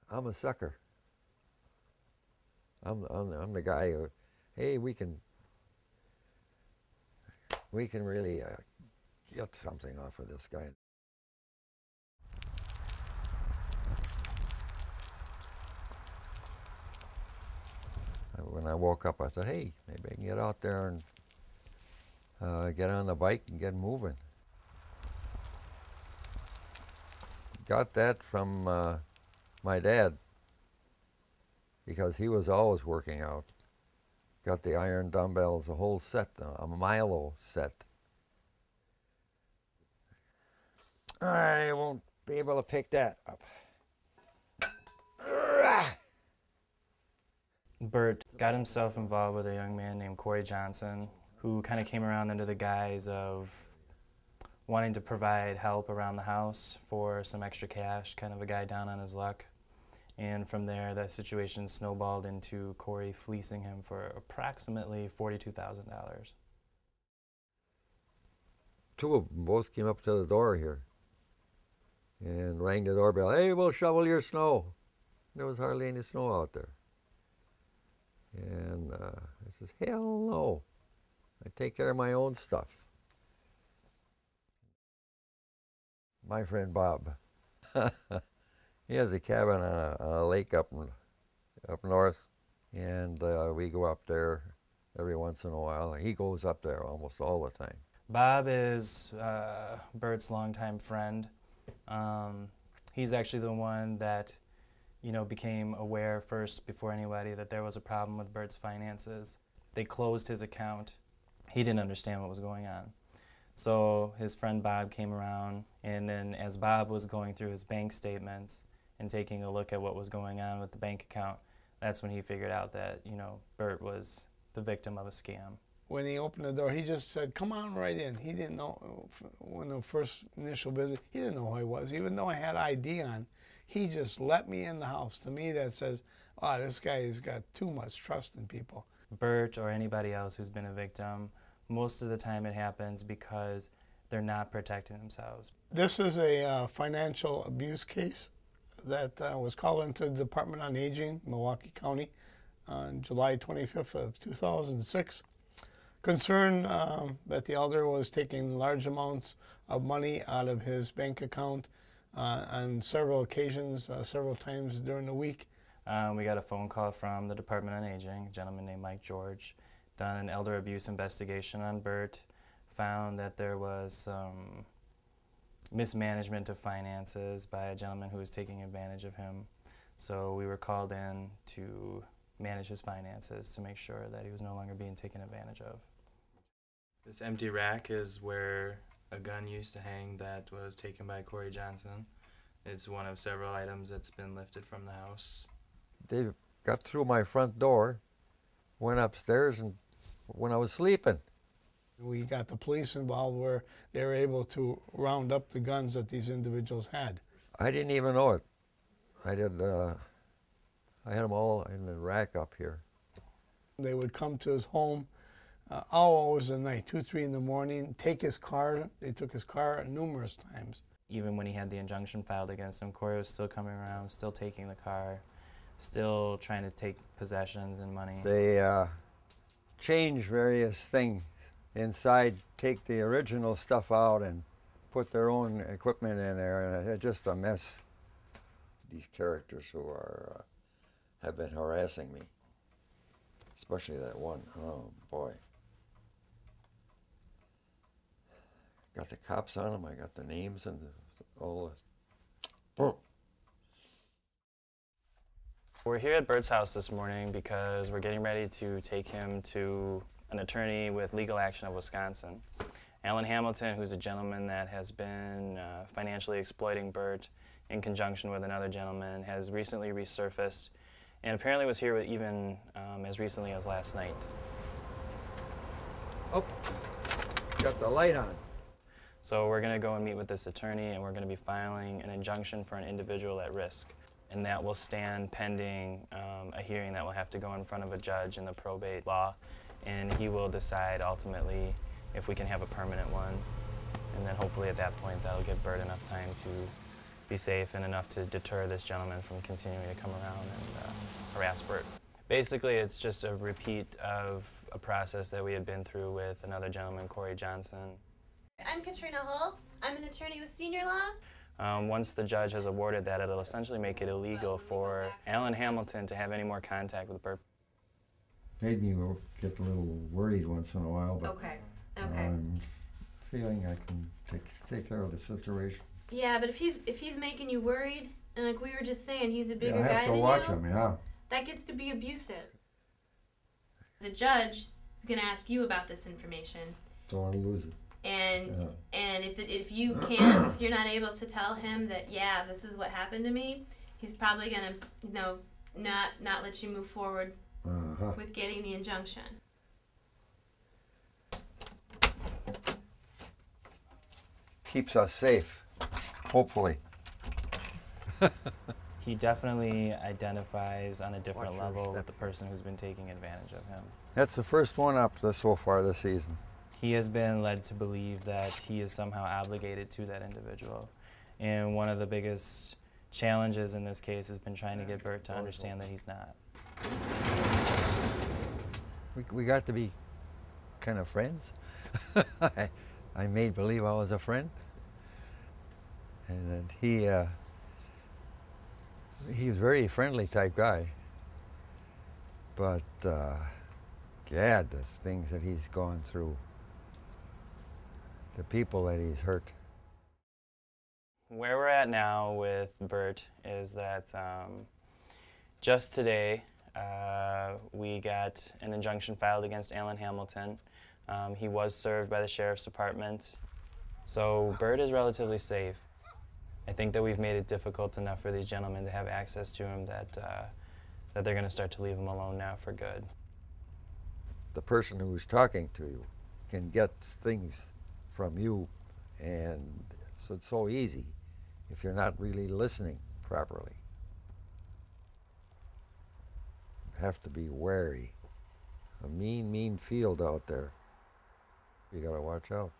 I'm a sucker. I'm the guy who, hey, we can really get something off of this guy. When I woke up, I thought, hey, maybe I can get out there and get on the bike and get moving. Got that from my dad because he was always working out. Got the iron dumbbells, a whole set, a Milo set. I won't be able to pick that up. Bert got himself involved with a young man named Corey Johnson, who kind of came around under the guise of wanting to provide help around the house for some extra cash, kind of a guy down on his luck. And from there, that situation snowballed into Corey fleecing him for approximately $42,000. Two of them both came up to the door here and rang the doorbell. Hey, we'll shovel your snow. There was hardly any snow out there. And I says, hell no. I take care of my own stuff. My friend Bob, he has a cabin on a lake up north, and we go up there every once in a while. He goes up there almost all the time. Bob is Bert's longtime friend. He's actually the one that, became aware first before anybody that there was a problem with Bert's finances. They closed his account. He didn't understand what was going on. So his friend Bob came around, and then as Bob was going through his bank statements and taking a look at what was going on with the bank account, that's when he figured out that, Bert was the victim of a scam. When he opened the door, he just said, come on right in. He didn't know, when the first initial visit, he didn't know who I was. Even though I had ID on, he just let me in the house. To me, that says, oh, this guy has got too much trust in people. Bert or anybody else who's been a victim, most of the time it happens because they're not protecting themselves. This is a financial abuse case that was called into the Department on Aging, Milwaukee County, on July 25th of 2006. Concern that the elder was taking large amounts of money out of his bank account on several occasions, several times during the week. We got a phone call from the Department on Aging, a gentleman named Mike George, done an elder abuse investigation on Bert, found that there was some mismanagement of finances by a gentleman who was taking advantage of him. So we were called in to manage his finances to make sure that he was no longer being taken advantage of. This empty rack is where a gun used to hang that was taken by Corey Johnson. It's one of several items that's been lifted from the house. They got through my front door, went upstairs, and when I was sleeping. We got the police involved where they were able to round up the guns that these individuals had. I didn't even know it. I had them all in the rack up here. They would come to his home all hours of the night, 2, 3 in the morning, take his car. They took his car numerous times. Even when he had the injunction filed against him, Corey was still coming around, still taking the car, still trying to take possessions and money. They change various things inside, take the original stuff out and put their own equipment in there, and it's just a mess. These characters who are have been harassing me, especially that one. Oh boy. Got the cops on them, I got the names and all the... We're here at Bert's house this morning because we're getting ready to take him to an attorney with Legal Action of Wisconsin. Alan Hamilton, who's a gentleman that has been financially exploiting Bert in conjunction with another gentleman, has recently resurfaced and apparently was here even as recently as last night. Oh, got the light on. So we're going to go and meet with this attorney, and we're going to be filing an injunction for an individual at risk. And that will stand pending a hearing that will have to go in front of a judge in the probate law. And he will decide ultimately if we can have a permanent one. And then hopefully at that point that'll give Bert enough time to be safe and enough to deter this gentleman from continuing to come around and harass Bert. Basically, it's just a repeat of a process that we had been through with another gentleman, Corey Johnson. I'm Katrina Hull. I'm an attorney with Senior Law. Once the judge has awarded that, it'll essentially make it illegal for Alan Hamilton to have any more contact with Bert. Made me get a little worried once in a while, but Okay. I'm feeling I can take care of the situation. Yeah, but if he's making you worried, and like we were just saying, he's a bigger I guy have to than watch you, him, yeah. that gets to be abusive. The judge is going to ask you about this information, Don't want to lose it. and if you're not able to tell him that, yeah, this is what happened to me, he's probably going to not let you move forward with getting the injunction. Keeps us safe, hopefully. He definitely identifies on a different Watch your level step. with the person who's been taking advantage of him. That's the first one up so far this season. He has been led to believe that he is somehow obligated to that individual. And one of the biggest challenges in this case has been trying to get Bert to understand that he's not. We got to be kind of friends. I made believe I was a friend. And he was a very friendly type guy. But, gad, the things that he's gone through, the people that he's hurt. Where we're at now with Bert is that just today we got an injunction filed against Alan Hamilton. He was served by the Sheriff's Department. So Bert is relatively safe. I think that we've made it difficult enough for these gentlemen to have access to him that they're going to start to leave him alone now for good. The person who's talking to you can get things from you, and so it's so easy if you're not really listening properly. You have to be wary. A mean, mean field out there. You gotta watch out.